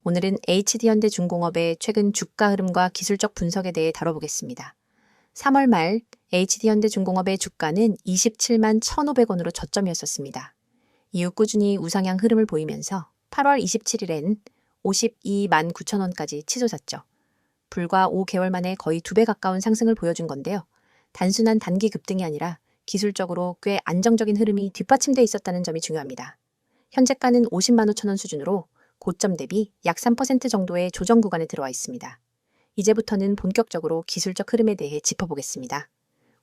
오늘은 HD현대중공업의 최근 주가 흐름과 기술적 분석에 대해 다뤄보겠습니다. 3월 말 HD현대중공업의 주가는 27만 1,500원으로 저점이었었습니다. 이후 꾸준히 우상향 흐름을 보이면서 8월 27일엔 52만 9천원까지 치솟았죠. 불과 5개월 만에 거의 2배 가까운 상승을 보여준 건데요. 단순한 단기 급등이 아니라 기술적으로 꽤 안정적인 흐름이 뒷받침돼 있었다는 점이 중요합니다. 현재가는 50만 5천원 수준으로 고점 대비 약 3% 정도의 조정 구간에 들어와 있습니다. 이제부터는 본격적으로 기술적 흐름에 대해 짚어보겠습니다.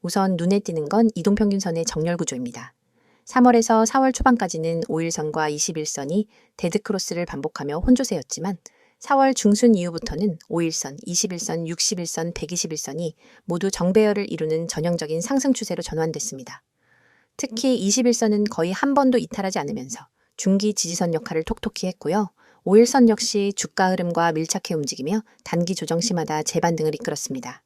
우선 눈에 띄는 건 이동평균선의 정렬 구조입니다. 3월에서 4월 초반까지는 5일선과 21선이 데드크로스를 반복하며 혼조세였지만 4월 중순 이후부터는 5일선, 21선, 61선, 121선이 모두 정배열을 이루는 전형적인 상승 추세로 전환됐습니다. 특히 21선은 거의 한 번도 이탈하지 않으면서 중기 지지선 역할을 톡톡히 했고요. 5일선 역시 주가 흐름과 밀착해 움직이며 단기 조정 시마다 재반등을 이끌었습니다.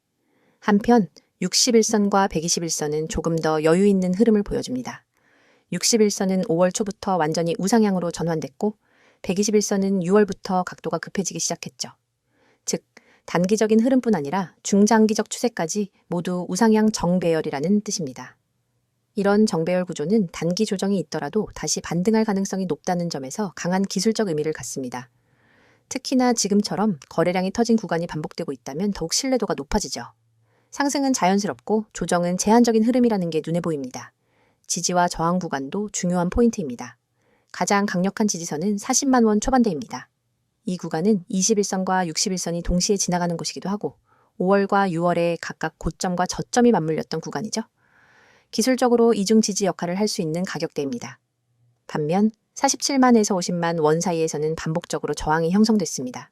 한편 61선과 121선은 조금 더 여유 있는 흐름을 보여줍니다. 61선은 5월 초부터 완전히 우상향으로 전환됐고 121선은 6월부터 각도가 급해지기 시작했죠. 즉, 단기적인 흐름뿐 아니라 중장기적 추세까지 모두 우상향 정배열이라는 뜻입니다. 이런 정배열 구조는 단기 조정이 있더라도 다시 반등할 가능성이 높다는 점에서 강한 기술적 의미를 갖습니다. 특히나 지금처럼 거래량이 터진 구간이 반복되고 있다면 더욱 신뢰도가 높아지죠. 상승은 자연스럽고 조정은 제한적인 흐름이라는 게 눈에 보입니다. 지지와 저항 구간도 중요한 포인트입니다. 가장 강력한 지지선은 40만 원 초반대입니다. 이 구간은 21선과 61선이 동시에 지나가는 곳이기도 하고 5월과 6월에 각각 고점과 저점이 맞물렸던 구간이죠. 기술적으로 이중 지지 역할을 할 수 있는 가격대입니다. 반면 47만에서 50만 원 사이에서는 반복적으로 저항이 형성됐습니다.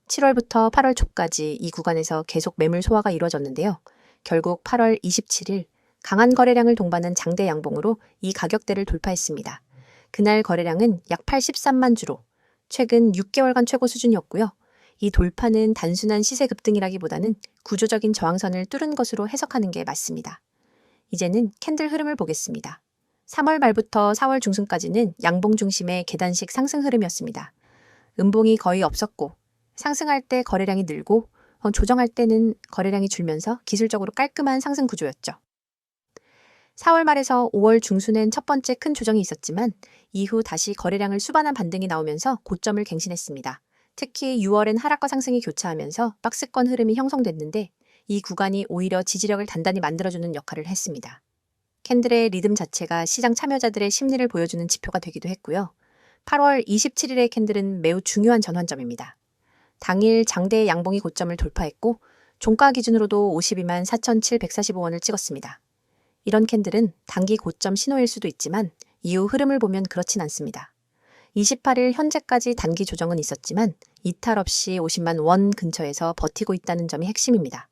7월부터 8월 초까지 이 구간에서 계속 매물 소화가 이루어졌는데요. 결국 8월 27일 강한 거래량을 동반한 장대 양봉으로 이 가격대를 돌파했습니다. 그날 거래량은 약 83만 주로 최근 6개월간 최고 수준이었고요. 이 돌파는 단순한 시세 급등이라기보다는 구조적인 저항선을 뚫은 것으로 해석하는 게 맞습니다. 이제는 캔들 흐름을 보겠습니다. 3월 말부터 4월 중순까지는 양봉 중심의 계단식 상승 흐름이었습니다. 음봉이 거의 없었고 상승할 때 거래량이 늘고 조정할 때는 거래량이 줄면서 기술적으로 깔끔한 상승 구조였죠. 4월 말에서 5월 중순엔 첫 번째 큰 조정이 있었지만 이후 다시 거래량을 수반한 반등이 나오면서 고점을 갱신했습니다. 특히 6월엔 하락과 상승이 교차하면서 박스권 흐름이 형성됐는데 이 구간이 오히려 지지력을 단단히 만들어주는 역할을 했습니다. 캔들의 리듬 자체가 시장 참여자들의 심리를 보여주는 지표가 되기도 했고요. 8월 27일의 캔들은 매우 중요한 전환점입니다. 당일 장대 양봉이 고점을 돌파했고 종가 기준으로도 52만 4,745원을 찍었습니다. 이런 캔들은 단기 고점 신호일 수도 있지만 이후 흐름을 보면 그렇진 않습니다. 28일 현재까지 단기 조정은 있었지만 이탈 없이 50만 원 근처에서 버티고 있다는 점이 핵심입니다.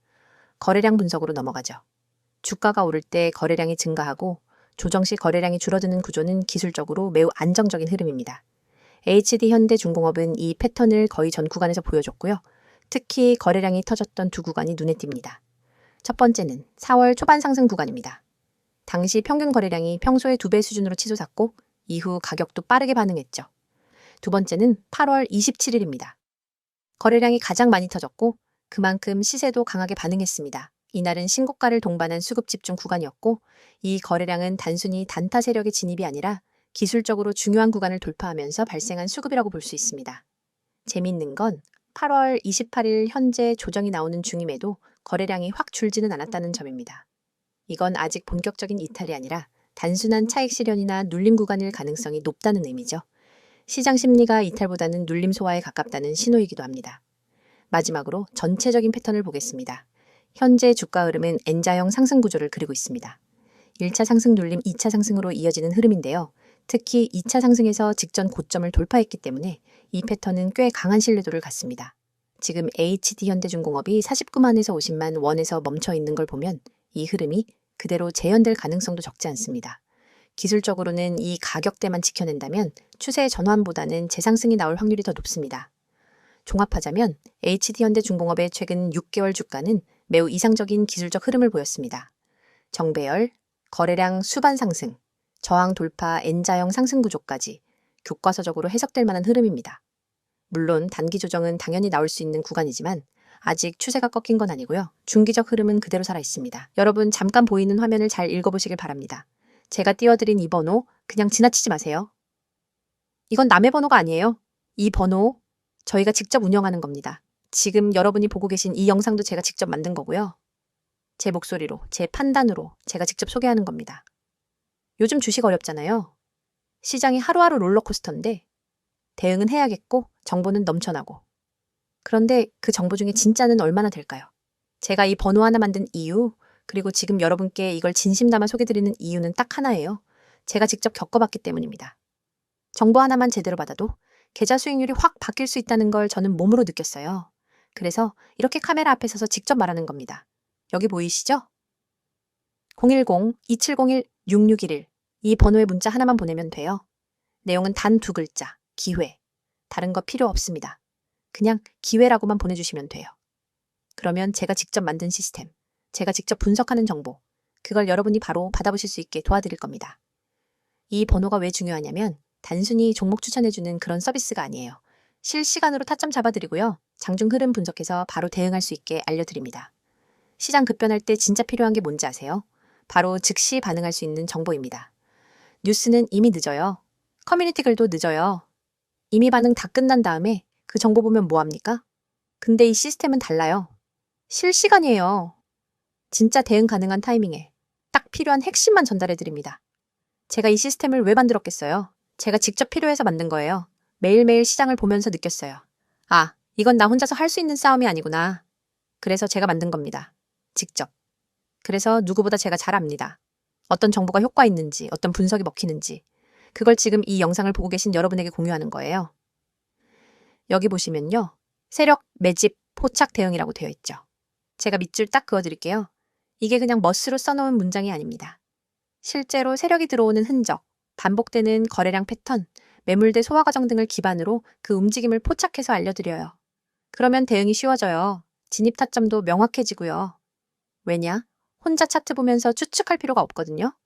거래량 분석으로 넘어가죠. 주가가 오를 때 거래량이 증가하고 조정 시 거래량이 줄어드는 구조는 기술적으로 매우 안정적인 흐름입니다. HD현대중공업은 이 패턴을 거의 전 구간에서 보여줬고요. 특히 거래량이 터졌던 두 구간이 눈에 띕니다. 첫 번째는 4월 초반 상승 구간입니다. 당시 평균 거래량이 평소의 2배 수준으로 치솟았고 이후 가격도 빠르게 반응했죠. 두 번째는 8월 27일입니다. 거래량이 가장 많이 터졌고 그만큼 시세도 강하게 반응했습니다. 이날은 신고가를 동반한 수급 집중 구간이었고 이 거래량은 단순히 단타 세력의 진입이 아니라 기술적으로 중요한 구간을 돌파하면서 발생한 수급이라고 볼 수 있습니다. 재미있는 건 8월 28일 현재 조정이 나오는 중임에도 거래량이 확 줄지는 않았다는 점입니다. 이건 아직 본격적인 이탈이 아니라 단순한 차익 실현이나 눌림 구간일 가능성이 높다는 의미죠. 시장 심리가 이탈보다는 눌림 소화에 가깝다는 신호이기도 합니다. 마지막으로 전체적인 패턴을 보겠습니다. 현재 주가 흐름은 N자형 상승 구조를 그리고 있습니다. 1차 상승 눌림 2차 상승으로 이어지는 흐름인데요. 특히 2차 상승에서 직전 고점을 돌파했기 때문에 이 패턴은 꽤 강한 신뢰도를 갖습니다. 지금 HD현대중공업이 49만에서 50만 원에서 멈춰 있는 걸 보면 이 흐름이 그대로 재현될 가능성도 적지 않습니다. 기술적으로는 이 가격대만 지켜낸다면 추세 전환보다는 재상승이 나올 확률이 더 높습니다. 종합하자면 HD현대중공업의 최근 6개월 주가는 매우 이상적인 기술적 흐름을 보였습니다. 정배열, 거래량 수반 상승, 저항 돌파 N자형 상승 구조까지 교과서적으로 해석될 만한 흐름입니다. 물론 단기 조정은 당연히 나올 수 있는 구간이지만 아직 추세가 꺾인 건 아니고요. 중기적 흐름은 그대로 살아 있습니다. 여러분 잠깐 보이는 화면을 잘 읽어보시길 바랍니다. 제가 띄워드린 이 번호 그냥 지나치지 마세요. 이건 남의 번호가 아니에요. 이 번호 저희가 직접 운영하는 겁니다. 지금 여러분이 보고 계신 이 영상도 제가 직접 만든 거고요. 제 목소리로, 제 판단으로 제가 직접 소개하는 겁니다. 요즘 주식 어렵잖아요. 시장이 하루하루 롤러코스터인데 대응은 해야겠고 정보는 넘쳐나고. 그런데 그 정보 중에 진짜는 얼마나 될까요? 제가 이 번호 하나 만든 이유, 그리고 지금 여러분께 이걸 진심 담아 소개드리는 이유는 딱 하나예요. 제가 직접 겪어봤기 때문입니다. 정보 하나만 제대로 받아도 계좌 수익률이 확 바뀔 수 있다는 걸 저는 몸으로 느꼈어요. 그래서 이렇게 카메라 앞에 서서 직접 말하는 겁니다. 여기 보이시죠? 010-2701-6611 이 번호에 문자 하나만 보내면 돼요. 내용은 단 2글자, 기회. 다른 거 필요 없습니다. 그냥 기회라고만 보내주시면 돼요. 그러면 제가 직접 만든 시스템, 제가 직접 분석하는 정보, 그걸 여러분이 바로 받아보실 수 있게 도와드릴 겁니다. 이 번호가 왜 중요하냐면 단순히 종목 추천해주는 그런 서비스가 아니에요. 실시간으로 타점 잡아드리고요. 장중 흐름 분석해서 바로 대응할 수 있게 알려드립니다. 시장 급변할 때 진짜 필요한 게 뭔지 아세요? 바로 즉시 반응할 수 있는 정보입니다. 뉴스는 이미 늦어요. 커뮤니티 글도 늦어요. 이미 반응 다 끝난 다음에 그 정보 보면 뭐합니까? 근데 이 시스템은 달라요. 실시간이에요. 진짜 대응 가능한 타이밍에 딱 필요한 핵심만 전달해드립니다. 제가 이 시스템을 왜 만들었겠어요? 제가 직접 필요해서 만든 거예요. 매일매일 시장을 보면서 느꼈어요. 아, 이건 나 혼자서 할 수 있는 싸움이 아니구나. 그래서 제가 만든 겁니다. 직접. 그래서 누구보다 제가 잘 압니다. 어떤 정보가 효과 있는지, 어떤 분석이 먹히는지. 그걸 지금 이 영상을 보고 계신 여러분에게 공유하는 거예요. 여기 보시면요. 세력, 매집, 포착 대응이라고 되어 있죠. 제가 밑줄 딱 그어드릴게요. 이게 그냥 멋으로 써놓은 문장이 아닙니다. 실제로 세력이 들어오는 흔적, 반복되는 거래량 패턴, 매물대 소화 과정 등을 기반으로 그 움직임을 포착해서 알려드려요. 그러면 대응이 쉬워져요. 진입 타점도 명확해지고요. 왜냐? 혼자 차트 보면서 추측할 필요가 없거든요.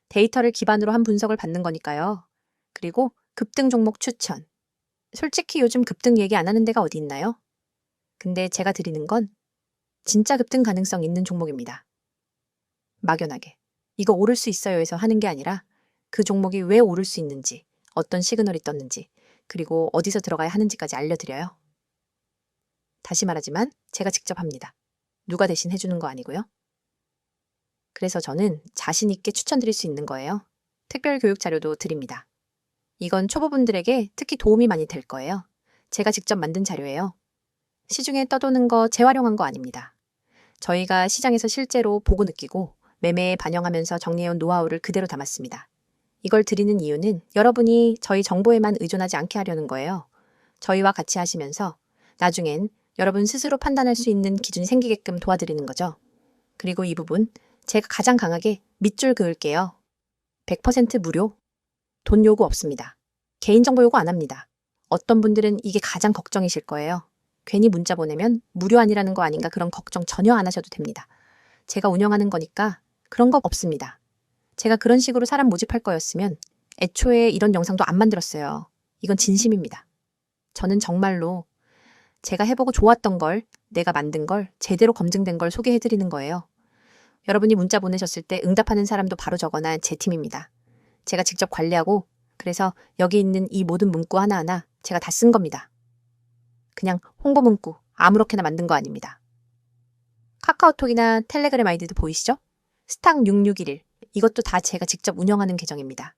데이터를 기반으로 한 분석을 받는 거니까요. 그리고 급등 종목 추천. 솔직히 요즘 급등 얘기 안 하는 데가 어디 있나요? 근데 제가 드리는 건 진짜 급등 가능성 있는 종목입니다. 막연하게. 이거 오를 수 있어요 해서 하는 게 아니라 그 종목이 왜 오를 수 있는지, 어떤 시그널이 떴는지, 그리고 어디서 들어가야 하는지까지 알려드려요. 다시 말하지만 제가 직접 합니다. 누가 대신 해주는 거 아니고요. 그래서 저는 자신 있게 추천드릴 수 있는 거예요. 특별 교육 자료도 드립니다. 이건 초보분들에게 특히 도움이 많이 될 거예요. 제가 직접 만든 자료예요. 시중에 떠도는 거 재활용한 거 아닙니다. 저희가 시장에서 실제로 보고 느끼고 매매에 반영하면서 정리해온 노하우를 그대로 담았습니다. 이걸 드리는 이유는 여러분이 저희 정보에만 의존하지 않게 하려는 거예요. 저희와 같이 하시면서 나중엔 여러분 스스로 판단할 수 있는 기준이 생기게끔 도와드리는 거죠. 그리고 이 부분 제가 가장 강하게 밑줄 그을게요. 100% 무료. 돈 요구 없습니다. 개인정보 요구 안 합니다. 어떤 분들은 이게 가장 걱정이실 거예요. 괜히 문자 보내면 무료 아니라는 거 아닌가 그런 걱정 전혀 안 하셔도 됩니다. 제가 운영하는 거니까 그런 거 없습니다. 제가 그런 식으로 사람 모집할 거였으면 애초에 이런 영상도 안 만들었어요. 이건 진심입니다. 저는 정말로 제가 해보고 좋았던 걸, 내가 만든 걸, 제대로 검증된 걸 소개해드리는 거예요. 여러분이 문자 보내셨을 때 응답하는 사람도 바로 적어놔 제 팀입니다. 제가 직접 관리하고 그래서 여기 있는 이 모든 문구 하나하나 제가 다 쓴 겁니다. 그냥 홍보 문구 아무렇게나 만든 거 아닙니다. 카카오톡이나 텔레그램 아이디도 보이시죠? 스탁 6611 이것도 다 제가 직접 운영하는 계정입니다.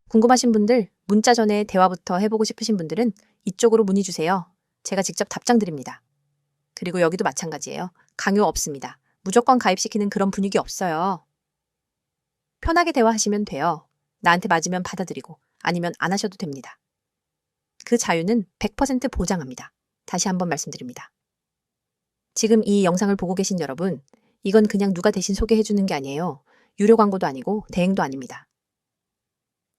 궁금하신 분들 문자 전에 대화부터 해보고 싶으신 분들은 이쪽으로 문의 주세요. 제가 직접 답장 드립니다. 그리고 여기도 마찬가지예요. 강요 없습니다. 무조건 가입시키는 그런 분위기 없어요. 편하게 대화하시면 돼요. 나한테 맞으면 받아들이고 아니면 안 하셔도 됩니다. 그 자유는 100% 보장합니다. 다시 한번 말씀드립니다. 지금 이 영상을 보고 계신 여러분, 이건 그냥 누가 대신 소개해주는 게 아니에요. 유료 광고도 아니고 대행도 아닙니다.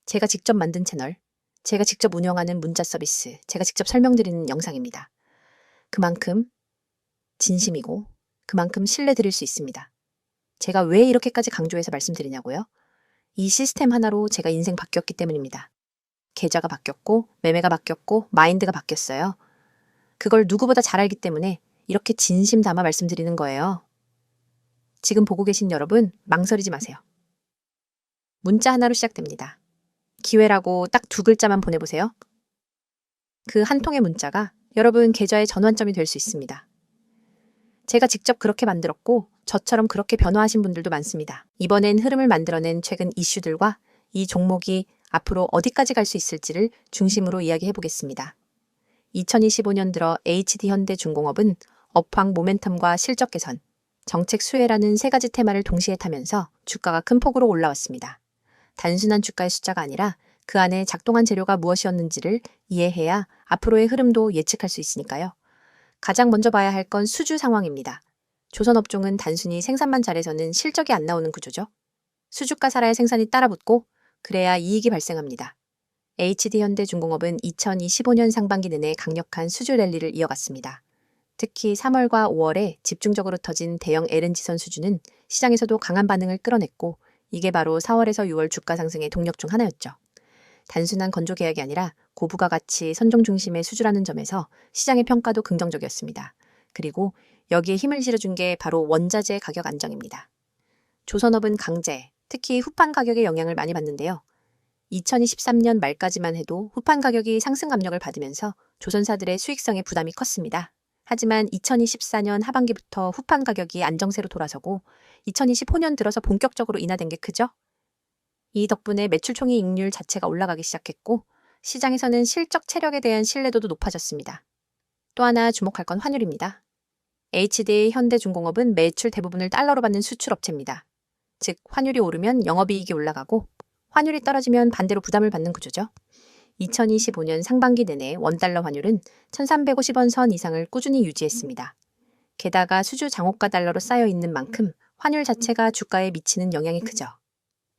제가 직접 만든 채널, 제가 직접 운영하는 문자 서비스, 제가 직접 설명드리는 영상입니다. 그만큼 진심이고 그만큼 신뢰 드릴 수 있습니다. 제가 왜 이렇게까지 강조해서 말씀드리냐고요? 이 시스템 하나로 제가 인생 바뀌었기 때문입니다. 계좌가 바뀌었고 매매가 바뀌었고 마인드가 바뀌었어요. 그걸 누구보다 잘 알기 때문에 이렇게 진심 담아 말씀드리는 거예요. 지금 보고 계신 여러분, 망설이지 마세요. 문자 하나로 시작됩니다. 기회라고 딱 2글자만 보내보세요. 그 한 통의 문자가 여러분 계좌의 전환점이 될 수 있습니다. 제가 직접 그렇게 만들었고 저처럼 그렇게 변화하신 분들도 많습니다. 이번엔 흐름을 만들어낸 최근 이슈들과 이 종목이 앞으로 어디까지 갈 수 있을지를 중심으로 이야기해 보겠습니다. 2025년 들어 HD현대중공업은 업황 모멘텀과 실적 개선, 정책 수혜라는 3가지 테마를 동시에 타면서 주가가 큰 폭으로 올라왔습니다. 단순한 주가의 숫자가 아니라 그 안에 작동한 재료가 무엇이었는지를 이해해야 앞으로의 흐름도 예측할 수 있으니까요. 가장 먼저 봐야 할 건 수주 상황입니다. 조선업종은 단순히 생산만 잘해서는 실적이 안 나오는 구조죠. 수주가 살아야 생산이 따라붙고 그래야 이익이 발생합니다. HD현대중공업은 2025년 상반기 내내 강력한 수주 랠리를 이어갔습니다. 특히 3월과 5월에 집중적으로 터진 대형 LNG선 수주는 시장에서도 강한 반응을 끌어냈고 이게 바로 4월에서 6월 주가 상승의 동력 중 하나였죠. 단순한 건조 계약이 아니라 고부가 가치 선종 중심의 수주라는 점에서 시장의 평가도 긍정적이었습니다. 그리고 여기에 힘을 실어준 게 바로 원자재 가격 안정입니다. 조선업은 강재, 특히 후판 가격의 영향을 많이 받는데요. 2023년 말까지만 해도 후판 가격이 상승 압력을 받으면서 조선사들의 수익성에 부담이 컸습니다. 하지만 2024년 하반기부터 후판 가격이 안정세로 돌아서고 2025년 들어서 본격적으로 인하된 게 크죠? 이 덕분에 매출 총이익률 자체가 올라가기 시작했고 시장에서는 실적 체력에 대한 신뢰도도 높아졌습니다. 또 하나 주목할 건 환율입니다. HD 현대중공업은 매출 대부분을 달러로 받는 수출업체입니다. 즉 환율이 오르면 영업이익이 올라가고 환율이 떨어지면 반대로 부담을 받는 구조죠. 2025년 상반기 내내 원달러 환율은 1350원 선 이상을 꾸준히 유지했습니다. 게다가 수주 장호가 달러로 쌓여 있는 만큼 환율 자체가 주가에 미치는 영향이 크죠.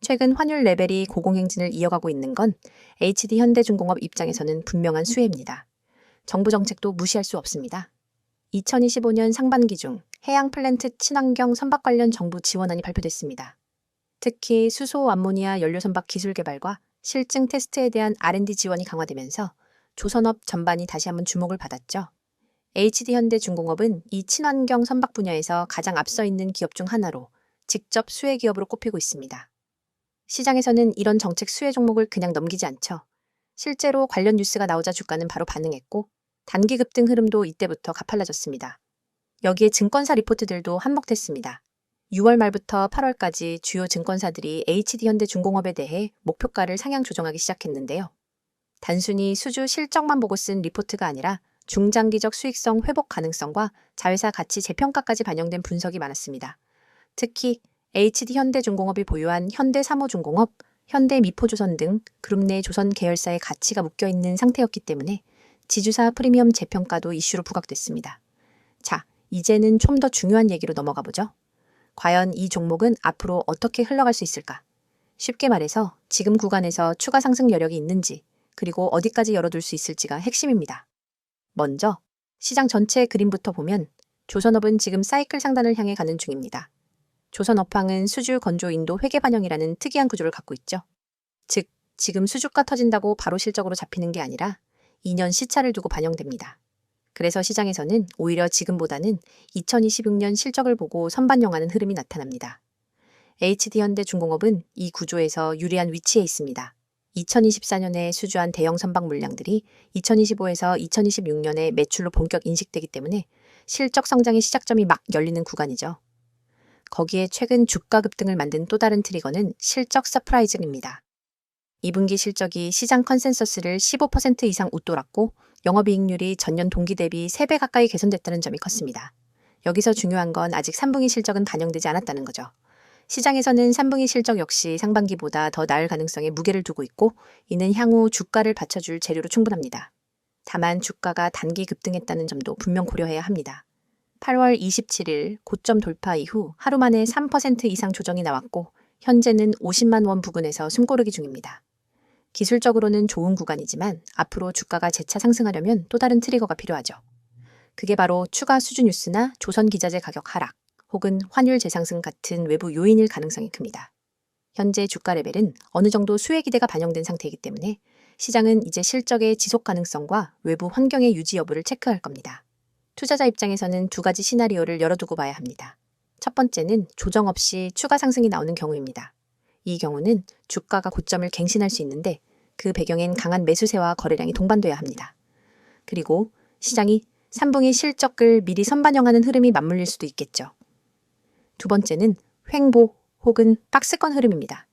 최근 환율 레벨이 고공행진을 이어가고 있는 건 HD현대중공업 입장에서는 분명한 수혜입니다. 정부 정책도 무시할 수 없습니다. 2025년 상반기 중 해양 플랜트 친환경 선박 관련 정부 지원안이 발표됐습니다. 특히 수소 암모니아 연료 선박 기술 개발과 실증 테스트에 대한 R&D 지원이 강화되면서 조선업 전반이 다시 한번 주목을 받았죠. HD현대중공업은 이 친환경 선박 분야에서 가장 앞서 있는 기업 중 하나로 직접 수혜 기업으로 꼽히고 있습니다. 시장에서는 이런 정책 수혜 종목을 그냥 넘기지 않죠. 실제로 관련 뉴스가 나오자 주가는 바로 반응했고 단기 급등 흐름도 이때부터 가팔라졌습니다. 여기에 증권사 리포트들도 한몫했습니다. 6월 말부터 8월까지 주요 증권사들이 HD현대중공업에 대해 목표가를 상향 조정하기 시작했는데요. 단순히 수주 실적만 보고 쓴 리포트가 아니라 중장기적 수익성 회복 가능성과 자회사 가치 재평가까지 반영된 분석이 많았습니다. 특히 HD현대중공업이 보유한 현대사모중공업, 현대미포조선 등 그룹 내 조선 계열사의 가치가 묶여있는 상태였기 때문에 지주사 프리미엄 재평가도 이슈로 부각됐습니다. 자, 이제는 좀 더 중요한 얘기로 넘어가 보죠. 과연 이 종목은 앞으로 어떻게 흘러갈 수 있을까? 쉽게 말해서 지금 구간에서 추가 상승 여력이 있는지, 그리고 어디까지 열어둘 수 있을지가 핵심입니다. 먼저 시장 전체의 그림부터 보면 조선업은 지금 사이클 상단을 향해 가는 중입니다. 조선업황은 수주 건조 인도 회계 반영이라는 특이한 구조를 갖고 있죠. 즉, 지금 수주가 터진다고 바로 실적으로 잡히는 게 아니라 2년 시차를 두고 반영됩니다. 그래서 시장에서는 오히려 지금보다는 2026년 실적을 보고 선반영하는 흐름이 나타납니다. HD현대중공업은 이 구조에서 유리한 위치에 있습니다. 2024년에 수주한 대형 선박 물량들이 2025에서 2026년에 매출로 본격 인식되기 때문에 실적 성장의 시작점이 막 열리는 구간이죠. 거기에 최근 주가 급등을 만든 또 다른 트리거는 실적 서프라이즈입니다. 2분기 실적이 시장 컨센서스를 15% 이상 웃돌았고 영업이익률이 전년 동기 대비 3배 가까이 개선됐다는 점이 컸습니다. 여기서 중요한 건 아직 3분기 실적은 반영되지 않았다는 거죠. 시장에서는 3분기 실적 역시 상반기보다 더 나을 가능성에 무게를 두고 있고 이는 향후 주가를 받쳐줄 재료로 충분합니다. 다만 주가가 단기 급등했다는 점도 분명 고려해야 합니다. 8월 27일 고점 돌파 이후 하루 만에 3% 이상 조정이 나왔고 현재는 50만 원 부근에서 숨고르기 중입니다. 기술적으로는 좋은 구간이지만 앞으로 주가가 재차 상승하려면 또 다른 트리거가 필요하죠. 그게 바로 추가 수주 뉴스나 조선 기자재 가격 하락 혹은 환율 재상승 같은 외부 요인일 가능성이 큽니다. 현재 주가 레벨은 어느 정도 수혜 기대가 반영된 상태이기 때문에 시장은 이제 실적의 지속 가능성과 외부 환경의 유지 여부를 체크할 겁니다. 투자자 입장에서는 두 가지 시나리오를 열어두고 봐야 합니다. 첫 번째는 조정 없이 추가 상승이 나오는 경우입니다. 이 경우는 주가가 고점을 갱신할 수 있는데 그 배경엔 강한 매수세와 거래량이 동반돼야 합니다. 그리고 시장이 3분기 실적을 미리 선반영하는 흐름이 맞물릴 수도 있겠죠. 두 번째는 횡보 혹은 박스권 흐름입니다.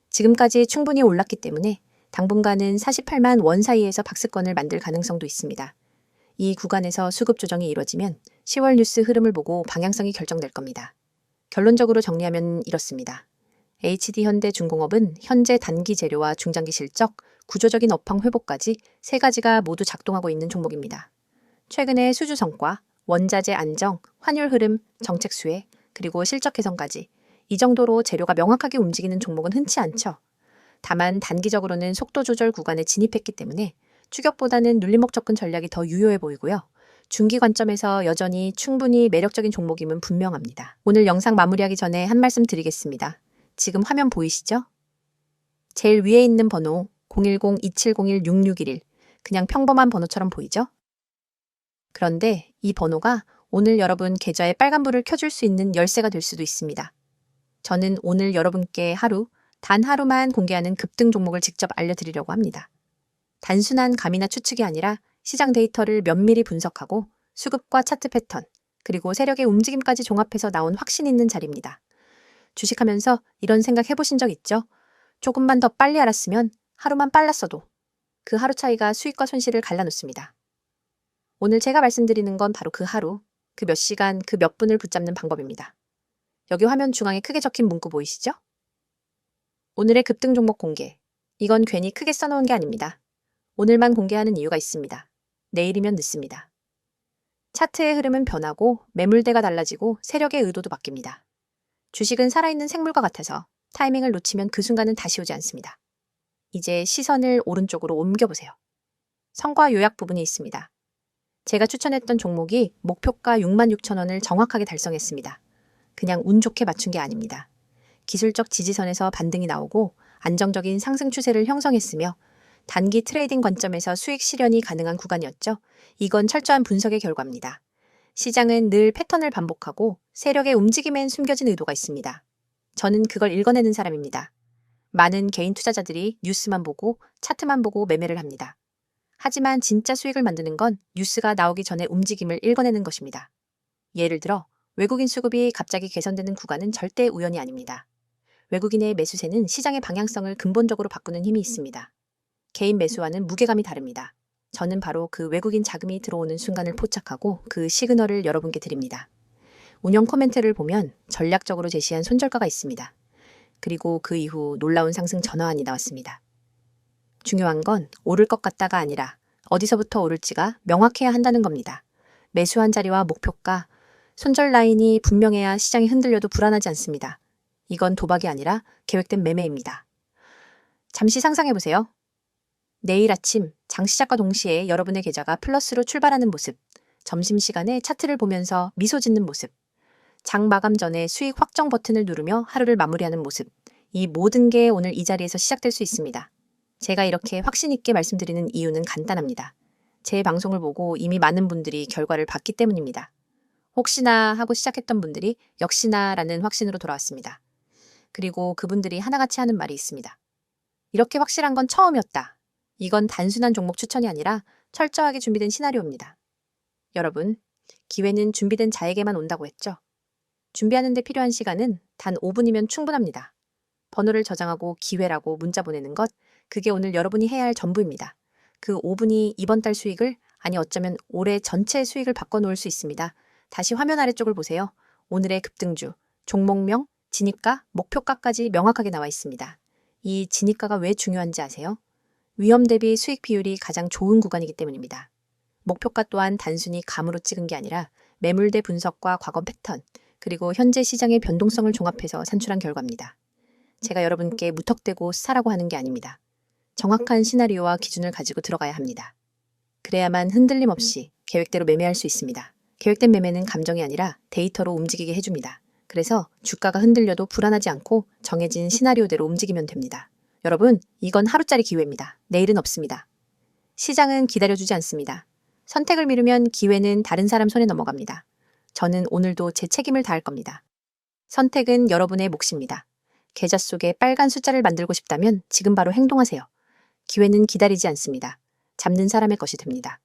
지금까지 충분히 올랐기 때문에 당분간은 48만 원 사이에서 박스권을 만들 가능성도 있습니다. 이 구간에서 수급 조정이 이루어지면 10월 뉴스 흐름을 보고 방향성이 결정될 겁니다. 결론적으로 정리하면 이렇습니다. HD현대중공업은 현재 단기 재료와 중장기 실적, 구조적인 업황 회복까지 세 가지가 모두 작동하고 있는 종목입니다. 최근의 수주 성과, 원자재 안정, 환율 흐름, 정책 수혜, 그리고 실적 개선까지 이 정도로 재료가 명확하게 움직이는 종목은 흔치 않죠. 다만 단기적으로는 속도 조절 구간에 진입했기 때문에 추격보다는 눌림목 접근 전략이 더 유효해 보이고요. 중기 관점에서 여전히 충분히 매력적인 종목임은 분명합니다. 오늘 영상 마무리하기 전에 한 말씀 드리겠습니다. 지금 화면 보이시죠? 제일 위에 있는 번호 010-2701-6611 그냥 평범한 번호처럼 보이죠? 그런데 이 번호가 오늘 여러분 계좌에 빨간불을 켜줄 수 있는 열쇠가 될 수도 있습니다. 저는 오늘 여러분께 단 하루만 공개하는 급등 종목을 직접 알려드리려고 합니다. 단순한 감이나 추측이 아니라 시장 데이터를 면밀히 분석하고 수급과 차트 패턴, 그리고 세력의 움직임까지 종합해서 나온 확신 있는 자리입니다. 주식하면서 이런 생각 해보신 적 있죠? 조금만 더 빨리 알았으면 하루만 빨랐어도 그 하루 차이가 수익과 손실을 갈라놓습니다. 오늘 제가 말씀드리는 건 바로 그 하루, 그 몇 시간, 그 몇 분을 붙잡는 방법입니다. 여기 화면 중앙에 크게 적힌 문구 보이시죠? 오늘의 급등 종목 공개. 이건 괜히 크게 써놓은 게 아닙니다. 오늘만 공개하는 이유가 있습니다. 내일이면 늦습니다. 차트의 흐름은 변하고 매물대가 달라지고 세력의 의도도 바뀝니다. 주식은 살아있는 생물과 같아서 타이밍을 놓치면 그 순간은 다시 오지 않습니다. 이제 시선을 오른쪽으로 옮겨보세요. 성과 요약 부분이 있습니다. 제가 추천했던 종목이 목표가 66,000원을 정확하게 달성했습니다. 그냥 운 좋게 맞춘 게 아닙니다. 기술적 지지선에서 반등이 나오고 안정적인 상승 추세를 형성했으며 단기 트레이딩 관점에서 수익 실현이 가능한 구간이었죠. 이건 철저한 분석의 결과입니다. 시장은 늘 패턴을 반복하고 세력의 움직임엔 숨겨진 의도가 있습니다. 저는 그걸 읽어내는 사람입니다. 많은 개인 투자자들이 뉴스만 보고 차트만 보고 매매를 합니다. 하지만 진짜 수익을 만드는 건 뉴스가 나오기 전에 움직임을 읽어내는 것입니다. 예를 들어 외국인 수급이 갑자기 개선되는 구간은 절대 우연이 아닙니다. 외국인의 매수세는 시장의 방향성을 근본적으로 바꾸는 힘이 있습니다. 개인 매수와는 무게감이 다릅니다. 저는 바로 그 외국인 자금이 들어오는 순간을 포착하고 그 시그널을 여러분께 드립니다. 운영 코멘트를 보면 전략적으로 제시한 손절가가 있습니다. 그리고 그 이후 놀라운 상승 전환이 나왔습니다. 중요한 건 오를 것 같다가 아니라 어디서부터 오를지가 명확해야 한다는 겁니다. 매수한 자리와 목표가, 손절 라인이 분명해야 시장이 흔들려도 불안하지 않습니다. 이건 도박이 아니라 계획된 매매입니다. 잠시 상상해보세요. 내일 아침 장 시작과 동시에 여러분의 계좌가 플러스로 출발하는 모습, 점심시간에 차트를 보면서 미소 짓는 모습, 장 마감 전에 수익 확정 버튼을 누르며 하루를 마무리하는 모습, 이 모든 게 오늘 이 자리에서 시작될 수 있습니다. 제가 이렇게 확신 있게 말씀드리는 이유는 간단합니다. 제 방송을 보고 이미 많은 분들이 결과를 봤기 때문입니다. 혹시나 하고 시작했던 분들이 역시나 라는 확신으로 돌아왔습니다. 그리고 그분들이 하나같이 하는 말이 있습니다. 이렇게 확실한 건 처음이었다. 이건 단순한 종목 추천이 아니라 철저하게 준비된 시나리오입니다. 여러분, 기회는 준비된 자에게만 온다고 했죠? 준비하는 데 필요한 시간은 단 5분이면 충분합니다. 번호를 저장하고 기회라고 문자 보내는 것, 그게 오늘 여러분이 해야 할 전부입니다. 그 5분이 이번 달 수익을, 아니 어쩌면 올해 전체 수익을 바꿔놓을 수 있습니다. 다시 화면 아래쪽을 보세요. 오늘의 급등주, 종목명, 진입가, 목표가까지 명확하게 나와 있습니다. 이 진입가가 왜 중요한지 아세요? 위험 대비 수익 비율이 가장 좋은 구간이기 때문입니다. 목표가 또한 단순히 감으로 찍은 게 아니라 매물대 분석과 과거 패턴, 그리고 현재 시장의 변동성을 종합해서 산출한 결과입니다. 제가 여러분께 무턱대고 사라고 하는 게 아닙니다. 정확한 시나리오와 기준을 가지고 들어가야 합니다. 그래야만 흔들림 없이 계획대로 매매할 수 있습니다. 계획된 매매는 감정이 아니라 데이터로 움직이게 해줍니다. 그래서 주가가 흔들려도 불안하지 않고 정해진 시나리오대로 움직이면 됩니다. 여러분, 이건 하루짜리 기회입니다. 내일은 없습니다. 시장은 기다려주지 않습니다. 선택을 미루면 기회는 다른 사람 손에 넘어갑니다. 저는 오늘도 제 책임을 다할 겁니다. 선택은 여러분의 몫입니다. 계좌 속에 빨간 숫자를 만들고 싶다면 지금 바로 행동하세요. 기회는 기다리지 않습니다. 잡는 사람의 것이 됩니다.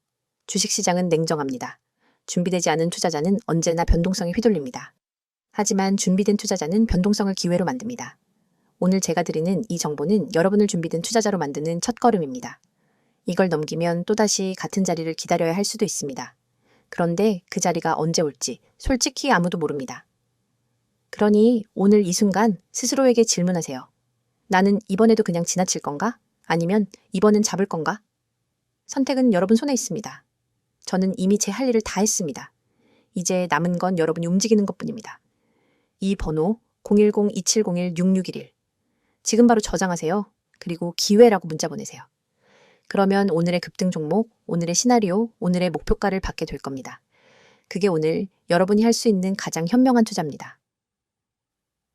주식시장은 냉정합니다. 준비되지 않은 투자자는 언제나 변동성에 휘둘립니다. 하지만 준비된 투자자는 변동성을 기회로 만듭니다. 오늘 제가 드리는 이 정보는 여러분을 준비된 투자자로 만드는 첫걸음입니다. 이걸 넘기면 또다시 같은 자리를 기다려야 할 수도 있습니다. 그런데 그 자리가 언제 올지 솔직히 아무도 모릅니다. 그러니 오늘 이 순간 스스로에게 질문하세요. 나는 이번에도 그냥 지나칠 건가? 아니면 이번엔 잡을 건가? 선택은 여러분 손에 있습니다. 저는 이미 제 할 일을 다 했습니다. 이제 남은 건 여러분이 움직이는 것뿐입니다. 이 번호 010-2701-6611. 지금 바로 저장하세요. 그리고 기회라고 문자 보내세요. 그러면 오늘의 급등 종목, 오늘의 시나리오, 오늘의 목표가를 받게 될 겁니다. 그게 오늘 여러분이 할 수 있는 가장 현명한 투자입니다.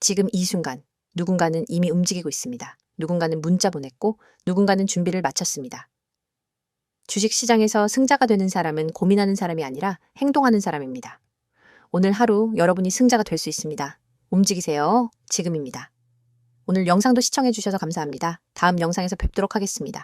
지금 이 순간 누군가는 이미 움직이고 있습니다. 누군가는 문자 보냈고 누군가는 준비를 마쳤습니다. 주식시장에서 승자가 되는 사람은 고민하는 사람이 아니라 행동하는 사람입니다. 오늘 하루 여러분이 승자가 될 수 있습니다. 움직이세요. 지금입니다. 오늘 영상도 시청해 주셔서 감사합니다. 다음 영상에서 뵙도록 하겠습니다.